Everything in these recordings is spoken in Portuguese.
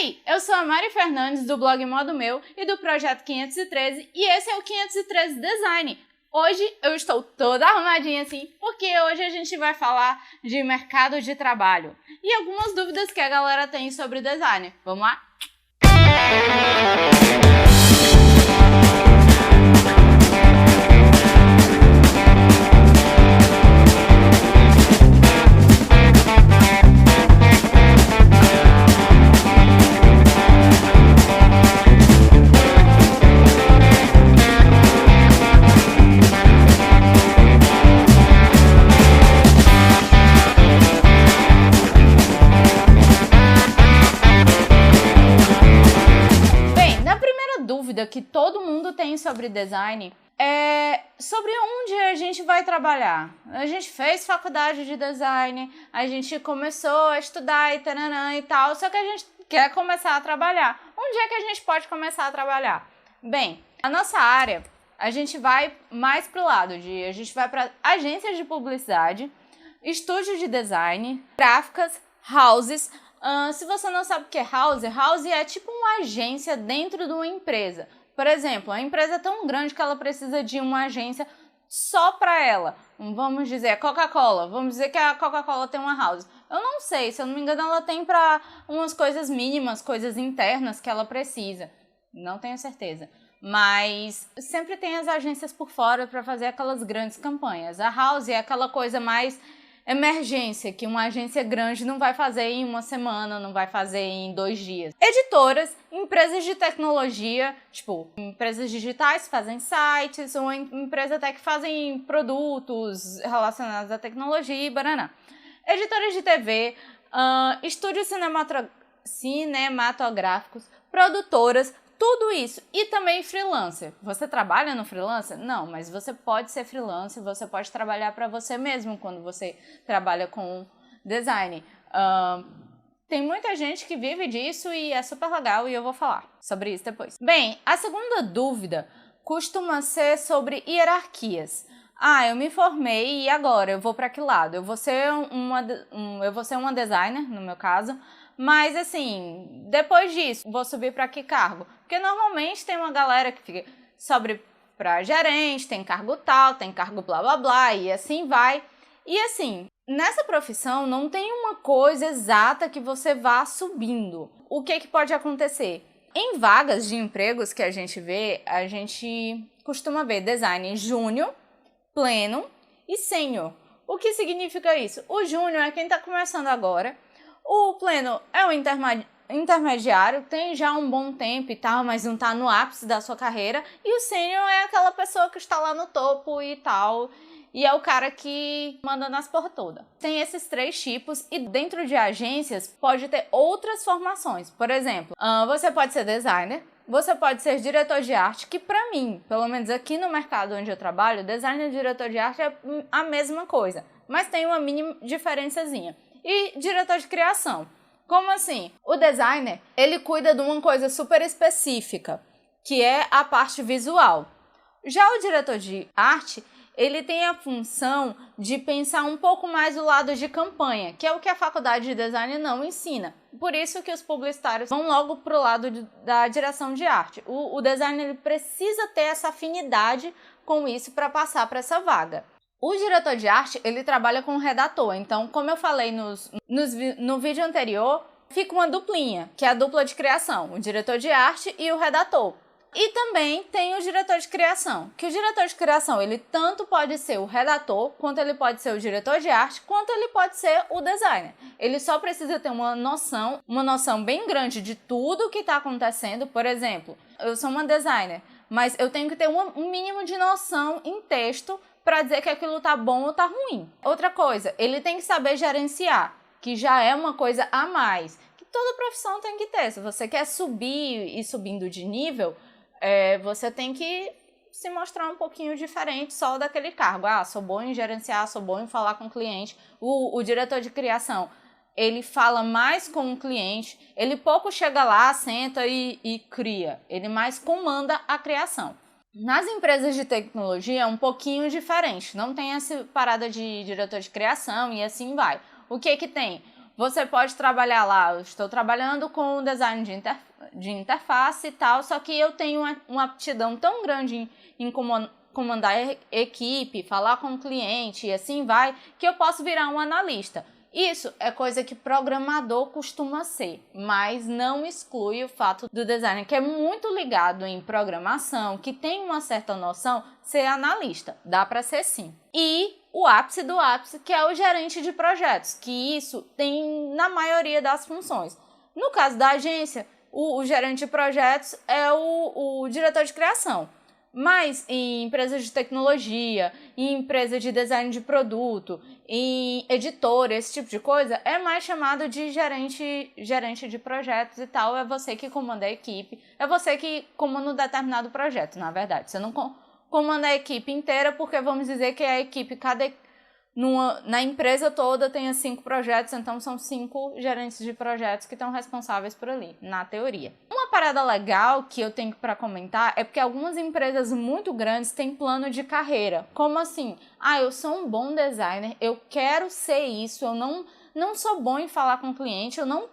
Oi, eu sou a Mari Fernandes do blog Modo Meu e do Projeto 513 e esse é o 513 Design. Hoje eu estou toda arrumadinha assim porque hoje a gente vai falar de mercado de trabalho e algumas dúvidas que a galera tem sobre design. Vamos lá? Dúvida que todo mundo tem sobre design é sobre onde a gente vai trabalhar. A gente fez faculdade de design, a gente começou a estudar e taranã e tal, só que a gente quer começar a trabalhar. Onde é que a gente pode começar a trabalhar? Bem, a nossa área, a gente vai mais pro lado a gente vai para agências de publicidade, estúdio de design, gráficas, houses. Se você não sabe o que é house é tipo uma agência dentro de uma empresa. Por exemplo, a empresa é tão grande que ela precisa de uma agência só para ela. Vamos dizer, a Coca-Cola. Vamos dizer que a Coca-Cola tem uma house. Eu não sei, se eu não me engano, ela tem para umas coisas mínimas, coisas internas que ela precisa. Não tenho certeza. Mas sempre tem as agências por fora para fazer aquelas grandes campanhas. A house é aquela coisa mais emergência, que uma agência grande não vai fazer em uma semana, não vai fazer em 2 dias. Editoras, empresas de tecnologia, tipo, empresas digitais que fazem sites, ou empresa até que fazem produtos relacionados à tecnologia e baraná. Editoras de TV, estúdios cinematográficos, produtoras, tudo isso. E também freelancer. Você trabalha no freelancer? Não, mas você pode ser freelancer, você pode trabalhar para você mesmo quando você trabalha com design. Tem muita gente que vive disso e é super legal e eu vou falar sobre isso depois. Bem, a segunda dúvida costuma ser sobre hierarquias. Eu me formei e agora? Eu vou para que lado? Eu vou ser uma designer, no meu caso, mas assim, depois disso, vou subir para que cargo? Porque normalmente tem uma galera que sobe para gerente, tem cargo tal, tem cargo blá blá blá e assim vai. E assim, nessa profissão não tem uma coisa exata que você vá subindo. O que pode acontecer? Em vagas de empregos que a gente vê, a gente costuma ver design júnior, pleno e sênior. O que significa isso? O júnior é quem está começando agora. O pleno é o intermediário, tem já um bom tempo e tal, mas não está no ápice da sua carreira. E o sênior é aquela pessoa que está lá no topo e tal, e é o cara que manda nas porra toda. Tem esses 3 tipos e dentro de agências pode ter outras formações. Por exemplo, você pode ser designer, você pode ser diretor de arte, que pra mim, pelo menos aqui no mercado onde eu trabalho, designer e diretor de arte é a mesma coisa, mas tem uma mínima diferençazinha. E diretor de criação. Como assim? O designer, ele cuida de uma coisa super específica, que é a parte visual. Já o diretor de arte, ele tem a função de pensar um pouco mais do lado de campanha, que é o que a faculdade de design não ensina. Por isso que os publicitários vão logo para o lado da direção de arte. O designer ele precisa ter essa afinidade com isso para passar para essa vaga. O diretor de arte, ele trabalha com o redator, então, como eu falei no vídeo anterior, fica uma duplinha, que é a dupla de criação, o diretor de arte e o redator. E também tem o diretor de criação, que o diretor de criação, ele tanto pode ser o redator, quanto ele pode ser o diretor de arte, quanto ele pode ser o designer. Ele só precisa ter uma noção bem grande de tudo que está acontecendo. Por exemplo, eu sou uma designer, mas eu tenho que ter um mínimo de noção em texto para dizer que aquilo tá bom ou tá ruim. Outra coisa, ele tem que saber gerenciar, que já é uma coisa a mais, que toda profissão tem que ter. Se você quer subir e subindo de nível, você tem que se mostrar um pouquinho diferente só daquele cargo. Sou bom em gerenciar, sou bom em falar com o cliente. O diretor de criação, ele fala mais com o cliente, ele pouco chega lá, senta e cria. Ele mais comanda a criação. Nas empresas de tecnologia é um pouquinho diferente, não tem essa parada de diretor de criação e assim vai. O que tem? você pode trabalhar lá, eu estou trabalhando com design de interface e tal, só que eu tenho uma aptidão tão grande em comandar equipe, falar com o cliente e assim vai, que eu posso virar um analista. Isso é coisa que programador costuma ser, mas não exclui o fato do designer que é muito ligado em programação, que tem uma certa noção, ser analista. Dá para ser sim. E o ápice do ápice, que é o gerente de projetos, que isso tem na maioria das funções. No caso da agência, o gerente de projetos é o diretor de criação. Mas em empresas de tecnologia, em empresas de design de produto, em editora, esse tipo de coisa, é mais chamado de gerente de projetos e tal. É você que comanda a equipe, é você que comanda um determinado projeto, na verdade. Você não comanda a equipe inteira, porque vamos dizer que a equipe, na empresa toda tenha 5 projetos, então são 5 gerentes de projetos que estão responsáveis por ali, na teoria. Uma parada legal que eu tenho para comentar é porque algumas empresas muito grandes têm plano de carreira. Como assim? Eu sou um bom designer, eu quero ser isso, eu não sou bom em falar com o cliente, eu não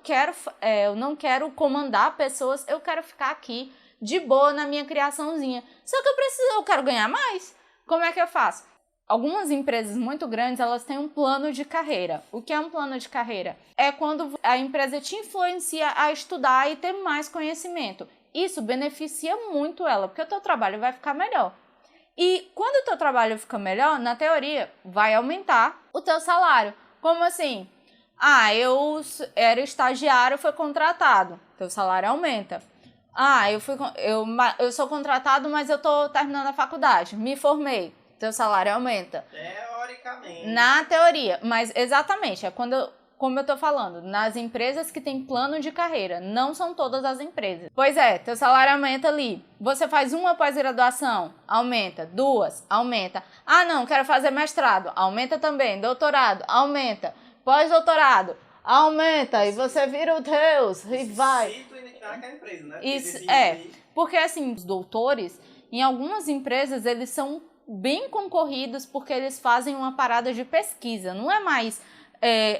quero comandar pessoas, eu quero ficar aqui de boa na minha criaçãozinha. Só que eu quero ganhar mais. Como é que eu faço? Algumas empresas muito grandes, elas têm um plano de carreira. O que é um plano de carreira? É quando a empresa te influencia a estudar e ter mais conhecimento. Isso beneficia muito ela, porque o teu trabalho vai ficar melhor. E quando o teu trabalho fica melhor, na teoria, vai aumentar o teu salário. Como assim? Eu era estagiário, foi contratado. Teu salário aumenta. Eu sou contratado, mas eu tô terminando a faculdade. Me formei. Teu salário aumenta. Teoricamente. Na teoria, mas exatamente, como eu tô falando, nas empresas que tem plano de carreira, não são todas as empresas. Pois é, teu salário aumenta ali. Você faz uma pós-graduação, aumenta. 2, aumenta. Não, quero fazer mestrado, aumenta também. Doutorado, aumenta. Pós-doutorado, aumenta. E você vira o Deus e vai. Naquela empresa, né? Isso porque assim, os doutores, em algumas empresas, eles são bem concorridos porque eles fazem uma parada de pesquisa. Não é mais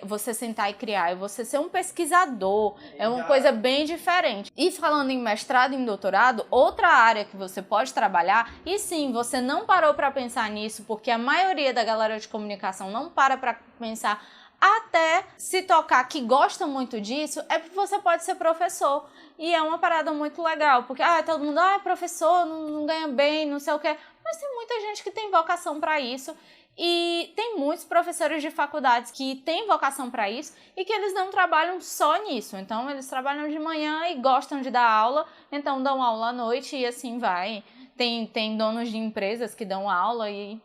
você sentar e criar, é você ser um pesquisador. É uma coisa bem diferente. E falando em mestrado e em doutorado, outra área que você pode trabalhar, e sim, você não parou para pensar nisso, porque a maioria da galera de comunicação não para pensar até se tocar que gosta muito disso, é porque você pode ser professor. E é uma parada muito legal, porque todo mundo, professor, não ganha bem, não sei o quê. Mas tem muita gente que tem vocação para isso. E tem muitos professores de faculdades que têm vocação para isso e que eles não trabalham só nisso. Então, eles trabalham de manhã e gostam de dar aula, então dão aula à noite e assim vai. Tem donos de empresas que dão aula e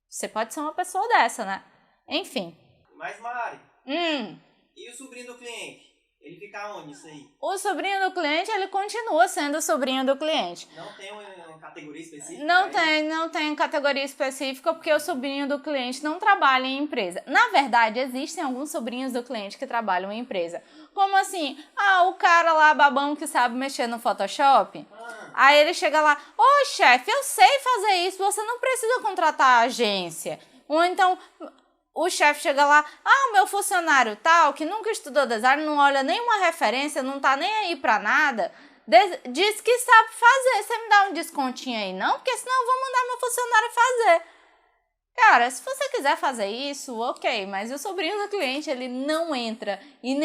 você pode ser uma pessoa dessa, né? Enfim. Mas, Mari, e o sobrinho do cliente? Ele fica onde isso aí? O sobrinho do cliente, ele continua sendo o sobrinho do cliente. Não tem uma categoria específica? Não tem categoria específica, porque o sobrinho do cliente não trabalha em empresa. Na verdade, existem alguns sobrinhos do cliente que trabalham em empresa. Como assim? O cara lá, babão, que sabe mexer no Photoshop. Aí ele chega lá, chefe, eu sei fazer isso, você não precisa contratar a agência. Ou então... O chefe chega lá, o meu funcionário tal, que nunca estudou design, não olha nenhuma referência, não tá nem aí pra nada, diz que sabe fazer. Você me dá um descontinho aí, não? Porque senão eu vou mandar meu funcionário fazer. Cara, se você quiser fazer isso, ok, mas o sobrinho do cliente, ele não entra em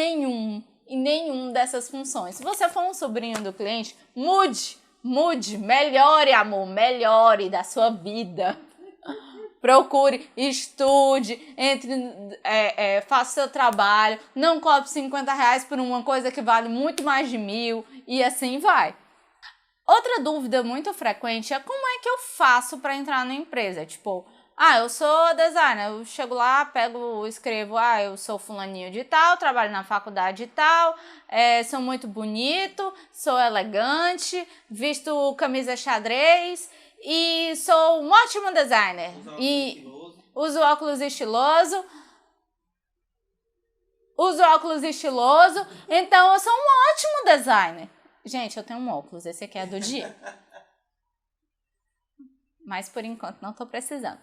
nenhum dessas funções. Se você for um sobrinho do cliente, mude, melhore, amor, melhore da sua vida. Procure, estude, faça seu trabalho, não cobre R$50 por uma coisa que vale muito mais de 1.000 e assim vai. Outra dúvida muito frequente é como é que eu faço para entrar na empresa? Tipo, eu sou designer, eu chego lá, escrevo, eu sou fulaninho de tal, trabalho na faculdade de tal, sou muito bonito, sou elegante, visto camisa xadrez... E sou um ótimo designer. Uso óculos estiloso. Então eu sou um ótimo designer. Gente, eu tenho um óculos. Esse aqui é do dia. Mas por enquanto não tô precisando.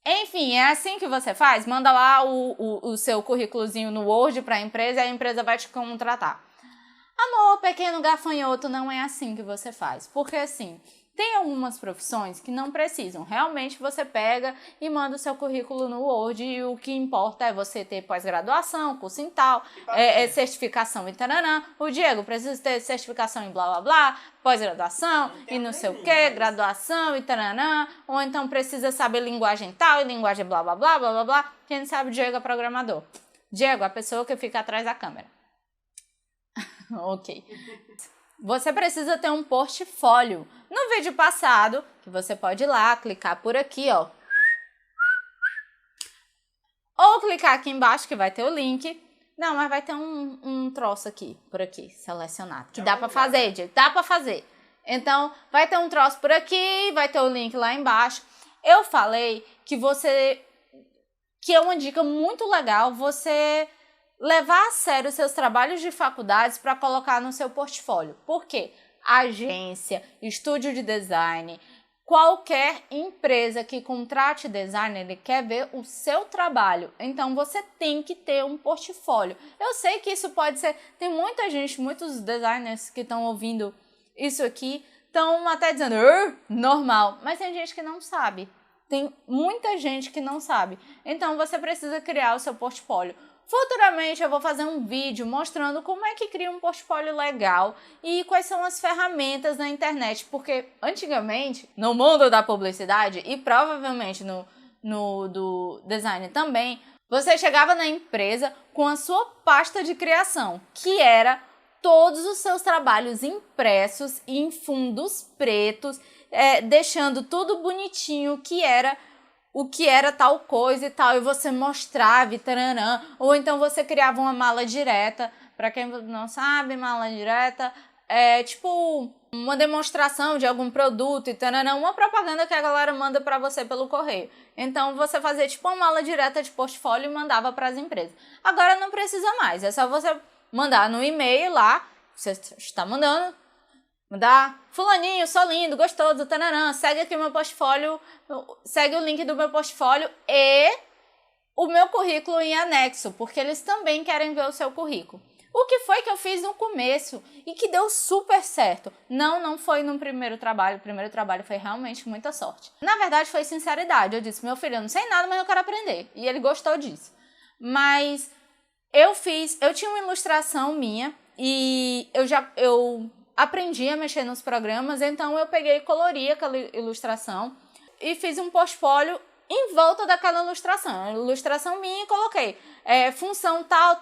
Enfim, é assim que você faz? Manda lá o seu currículozinho no Word para a empresa vai te contratar. Amor, pequeno gafanhoto, não é assim que você faz. Porque assim, tem algumas profissões que não precisam. Realmente você pega e manda o seu currículo no Word e o que importa é você ter pós-graduação, curso em tal, certificação e taranã. O Diego precisa ter certificação em blá blá blá, pós-graduação e não sei o que, graduação e taranã. Ou então precisa saber linguagem tal e linguagem blá blá blá blá blá blá. Quem não sabe, o Diego é programador. Diego, a pessoa que fica atrás da câmera. Ok. Você precisa ter um portfólio. No vídeo passado, que você pode ir lá, clicar por aqui, ó. Ou clicar aqui embaixo, que vai ter o link. Não, mas vai ter um troço aqui, por aqui, selecionado. Que dá pra fazer, Diego. Dá pra fazer. Então, vai ter um troço por aqui, vai ter o link lá embaixo. Eu falei que é uma dica muito legal você levar a sério os seus trabalhos de faculdades para colocar no seu portfólio. Por quê? Agência, estúdio de design, qualquer empresa que contrate designer, ele quer ver o seu trabalho. Então, você tem que ter um portfólio. Eu sei que isso pode ser... Tem muita gente, muitos designers que estão ouvindo isso aqui, estão até dizendo, normal. Mas tem gente que não sabe. Tem muita gente que não sabe. Então, você precisa criar o seu portfólio. Futuramente eu vou fazer um vídeo mostrando como é que cria um portfólio legal e quais são as ferramentas na internet, porque antigamente, no mundo da publicidade e provavelmente no do design também, você chegava na empresa com a sua pasta de criação, que era todos os seus trabalhos impressos em fundos pretos, deixando tudo bonitinho, o que era tal coisa e tal, e você mostrava e taranã, ou então você criava uma mala direta. Para quem não sabe, mala direta é tipo uma demonstração de algum produto e taranã, uma propaganda que a galera manda para você pelo correio. Então você fazia tipo uma mala direta de portfólio e mandava para as empresas. Agora não precisa mais, é só você mandar no e-mail lá, você está mandar, fulaninho, sou lindo, gostoso, tananã, segue aqui o meu portfólio, segue o link do meu portfólio e o meu currículo em anexo, porque eles também querem ver o seu currículo. O que foi que eu fiz no começo e que deu super certo? Não foi no primeiro trabalho, o primeiro trabalho foi realmente muita sorte. Na verdade foi sinceridade, eu disse, meu filho, eu não sei nada, mas eu quero aprender, e ele gostou disso. Mas eu tinha uma ilustração minha e eu aprendi a mexer nos programas, então eu peguei e colori aquela ilustração e fiz um portfólio em volta daquela ilustração. A ilustração minha e coloquei função tal,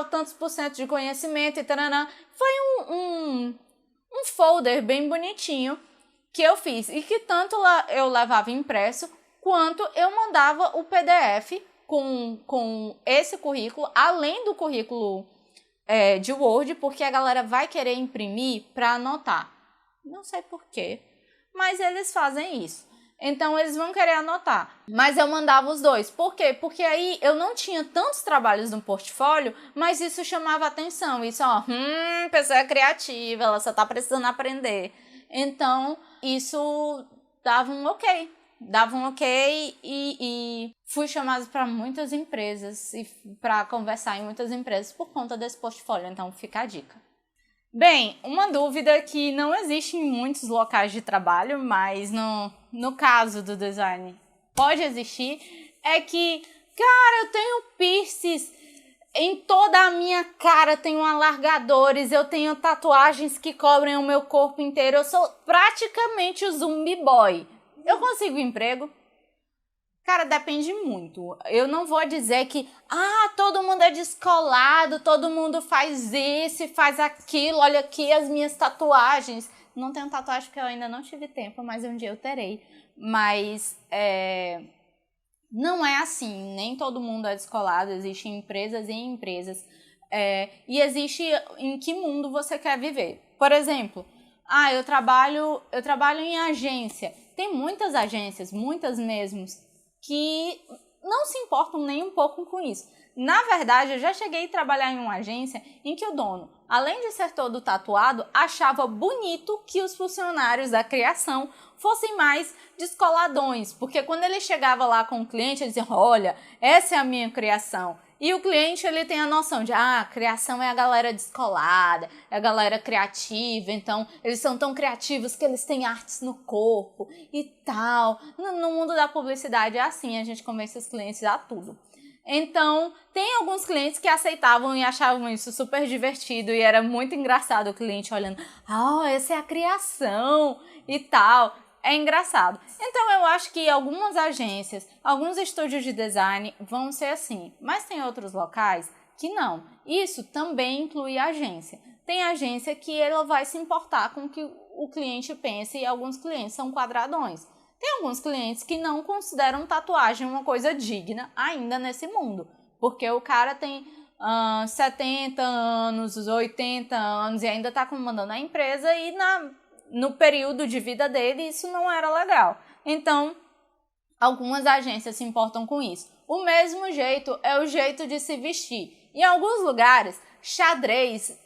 tantos por cento de conhecimento e taranã. Foi um folder bem bonitinho que eu fiz e que tanto eu levava impresso quanto eu mandava o PDF com esse currículo, além do currículo de Word, porque a galera vai querer imprimir para anotar. Não sei porquê, mas eles fazem isso. Então, eles vão querer anotar. Mas eu mandava os dois. Por quê? Porque aí eu não tinha tantos trabalhos no portfólio, mas isso chamava atenção. Isso, pessoa é criativa, ela só tá precisando aprender. Então, isso dava um ok. E fui chamada para muitas empresas e para conversar em muitas empresas por conta desse portfólio, então fica a dica. Bem, uma dúvida que não existe em muitos locais de trabalho, mas no caso do design pode existir, é que, cara, eu tenho piercings em toda a minha cara, tenho alargadores, eu tenho tatuagens que cobrem o meu corpo inteiro, eu sou praticamente o zumbi boy. Eu consigo emprego? Cara, depende muito. Eu não vou dizer que, todo mundo é descolado, todo mundo faz isso e faz aquilo, olha aqui as minhas tatuagens. Não tenho tatuagem porque eu ainda não tive tempo, mas um dia eu terei. Mas não é assim, nem todo mundo é descolado, existem empresas e empresas. E existe em que mundo você quer viver. Por exemplo, eu trabalho em agência. Tem muitas agências, muitas mesmo, que não se importam nem um pouco com isso. Na verdade, eu já cheguei a trabalhar em uma agência em que o dono, além de ser todo tatuado, achava bonito que os funcionários da criação fossem mais descoladões, porque quando ele chegava lá com o cliente, ele dizia, olha, essa é a minha criação. E o cliente, ele tem a noção de, criação é a galera descolada, é a galera criativa, então eles são tão criativos que eles têm artes no corpo e tal. No mundo da publicidade é assim, a gente convence os clientes a tudo. Então, tem alguns clientes que aceitavam e achavam isso super divertido e era muito engraçado o cliente olhando, essa é a criação e tal. É engraçado. Então, eu acho que algumas agências, alguns estúdios de design vão ser assim, mas tem outros locais que não. Isso também inclui a agência. Tem agência que ela vai se importar com o que o cliente pensa e alguns clientes são quadradões. Tem alguns clientes que não consideram tatuagem uma coisa digna ainda nesse mundo, porque o cara tem 70 anos, 80 anos e ainda está comandando a empresa e no período de vida dele isso não era legal. Então, algumas agências se importam com isso. O mesmo jeito é o jeito de se vestir. Em alguns lugares, xadrez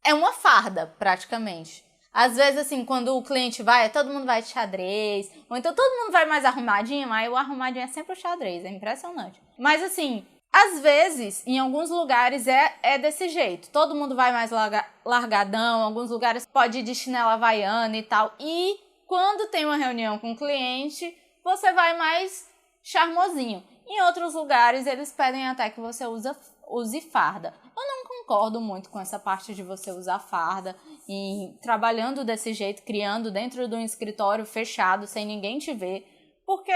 é uma farda, praticamente. Às vezes, assim, quando o cliente vai, todo mundo vai de xadrez, ou então todo mundo vai mais arrumadinho, mas o arrumadinho é sempre o xadrez, é impressionante. Mas, assim, às vezes, em alguns lugares é desse jeito. Todo mundo vai mais largadão, alguns lugares pode ir de chinela havaiana e tal. E quando tem uma reunião com o cliente, você vai mais charmosinho. Em outros lugares, eles pedem até que você use farda. Eu não concordo muito com essa parte de você usar farda e trabalhando desse jeito, criando dentro de um escritório fechado, sem ninguém te ver, porque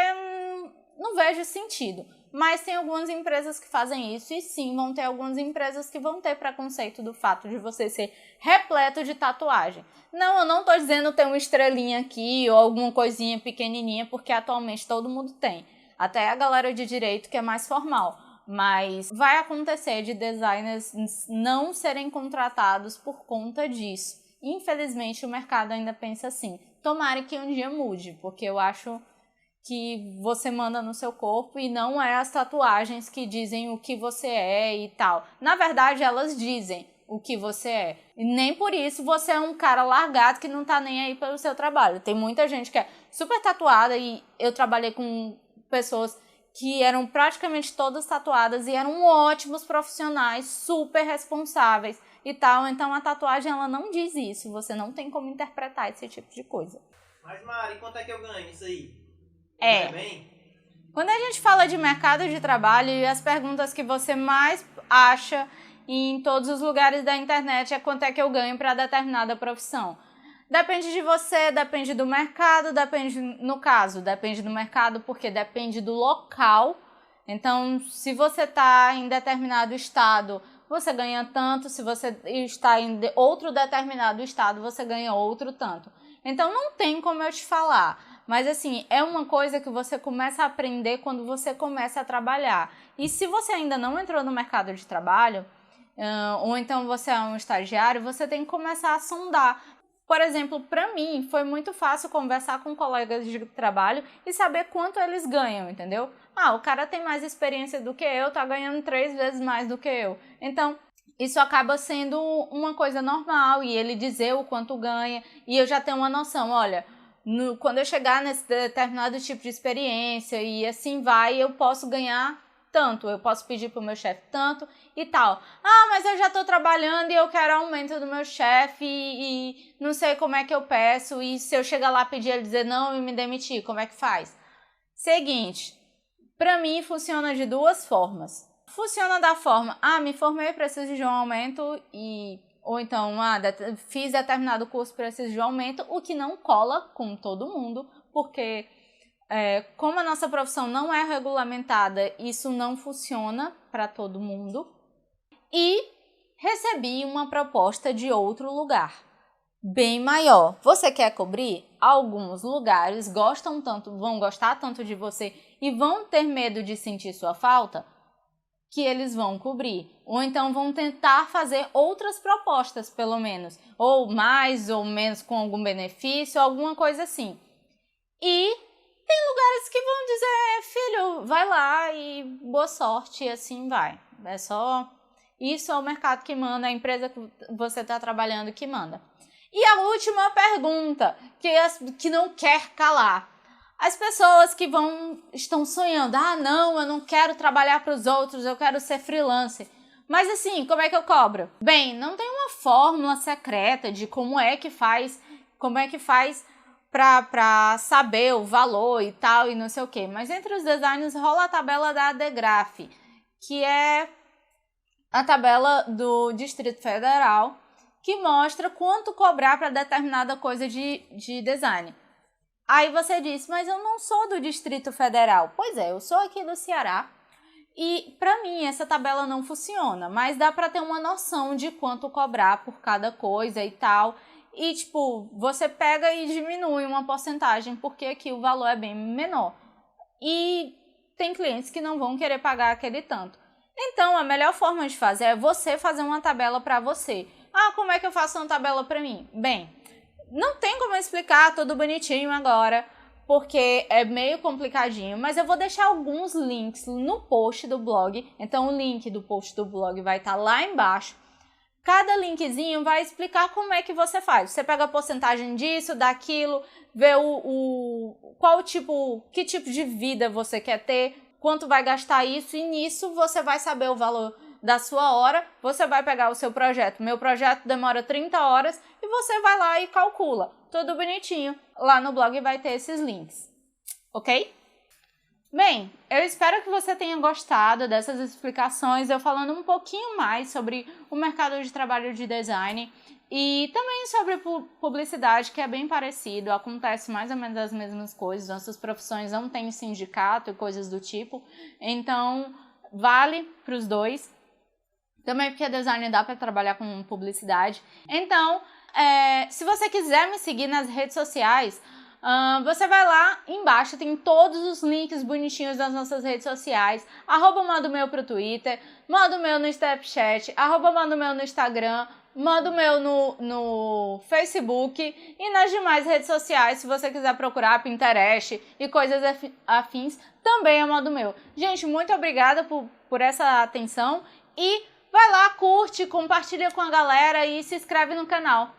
não vejo sentido. Mas tem algumas empresas que fazem isso e sim, vão ter algumas empresas que vão ter preconceito do fato de você ser repleto de tatuagem. Não, eu não estou dizendo ter uma estrelinha aqui ou alguma coisinha pequenininha, porque atualmente todo mundo tem. Até a galera de direito que é mais formal. Mas vai acontecer de designers não serem contratados por conta disso. Infelizmente o mercado ainda pensa assim. Tomara que um dia mude, porque eu acho que você manda no seu corpo e não é as tatuagens que dizem o que você é e tal. Na verdade, elas dizem o que você é. E nem por isso você é um cara largado que não tá nem aí pelo seu trabalho. Tem muita gente que é super tatuada e eu trabalhei com pessoas que eram praticamente todas tatuadas e eram ótimos profissionais, super responsáveis e tal. Então a tatuagem ela não diz isso, você não tem como interpretar esse tipo de coisa. Mas Mari, quanto é que eu ganho isso aí? Bem? Quando a gente fala de mercado de trabalho e as perguntas que você mais acha em todos os lugares da internet é quanto é que eu ganho para determinada profissão. Depende de você, depende do mercado, depende do mercado porque depende do local. Então, se você está em determinado estado, você ganha tanto, se você está em outro determinado estado, você ganha outro tanto. Então, não tem como eu te falar. Mas, assim, é uma coisa que você começa a aprender quando você começa a trabalhar. E se você ainda não entrou no mercado de trabalho, ou então você é um estagiário, você tem que começar a sondar. Por exemplo, para mim, foi muito fácil conversar com colegas de trabalho e saber quanto eles ganham, entendeu? O cara tem mais experiência do que eu, tá ganhando 3 vezes mais do que eu. Então, isso acaba sendo uma coisa normal e ele dizer o quanto ganha e eu já tenho uma noção, olha... quando eu chegar nesse determinado tipo de experiência e assim vai, eu posso ganhar tanto, eu posso pedir pro meu chefe tanto e tal. Mas eu já tô trabalhando e eu quero aumento do meu chefe e não sei como é que eu peço e se eu chegar lá pedir ele dizer não e me demitir, como é que faz? Seguinte, pra mim funciona de duas formas. Funciona da forma, me formei, preciso de um aumento ou então, fiz determinado curso, preciso de um aumento, o que não cola com todo mundo, porque como a nossa profissão não é regulamentada, isso não funciona para todo mundo. E recebi uma proposta de outro lugar, bem maior. Você quer cobrir? Alguns lugares vão gostar tanto de você e vão ter medo de sentir sua falta, que eles vão cobrir, ou então vão tentar fazer outras propostas, pelo menos, ou mais ou menos com algum benefício, alguma coisa assim. E tem lugares que vão dizer, filho, vai lá e boa sorte, e assim vai. É só Isso é o mercado que manda, a empresa que você está trabalhando que manda. E a última pergunta, que não quer calar. As pessoas que estão sonhando, não, eu não quero trabalhar para os outros, eu quero ser freelancer. Mas assim, como é que eu cobro? Bem, não tem uma fórmula secreta de como é que faz para saber o valor e tal e não sei o quê. Mas entre os designers rola a tabela da Degraph, que é a tabela do Distrito Federal, que mostra quanto cobrar para determinada coisa de design. Aí você diz, mas eu não sou do Distrito Federal. Pois é, eu sou aqui do Ceará e para mim essa tabela não funciona, mas dá para ter uma noção de quanto cobrar por cada coisa e tal. E tipo, você pega e diminui uma porcentagem porque aqui o valor é bem menor. E tem clientes que não vão querer pagar aquele tanto. Então, a melhor forma de fazer é você fazer uma tabela para você. Como é que eu faço uma tabela para mim? Bem, não tem como eu explicar tudo bonitinho agora, porque é meio complicadinho, mas eu vou deixar alguns links no post do blog. Então, o link do post do blog vai estar lá embaixo. Cada linkzinho vai explicar como é que você faz. Você pega a porcentagem disso, daquilo, vê que tipo de vida você quer ter, quanto vai gastar isso, e nisso você vai saber o valor da sua hora, você vai pegar o seu projeto. Meu projeto demora 30 horas e você vai lá e calcula. Tudo bonitinho. Lá no blog vai ter esses links. Ok? Bem, eu espero que você tenha gostado dessas explicações, eu falando um pouquinho mais sobre o mercado de trabalho de design e também sobre publicidade, que é bem parecido, acontece mais ou menos as mesmas coisas, nossas profissões não têm sindicato e coisas do tipo, então vale para os dois. Também porque design dá para trabalhar com publicidade. Então, se você quiser me seguir nas redes sociais, você vai lá embaixo, tem todos os links bonitinhos das nossas redes sociais. @mandumeu pro Twitter, mandumeu no Snapchat, @mandumeu no Instagram, mandumeu no Facebook e nas demais redes sociais. Se você quiser procurar Pinterest e coisas afins, também é mandumeu. Gente, muito obrigada por essa atenção e vai lá, curte, compartilha com a galera e se inscreve no canal.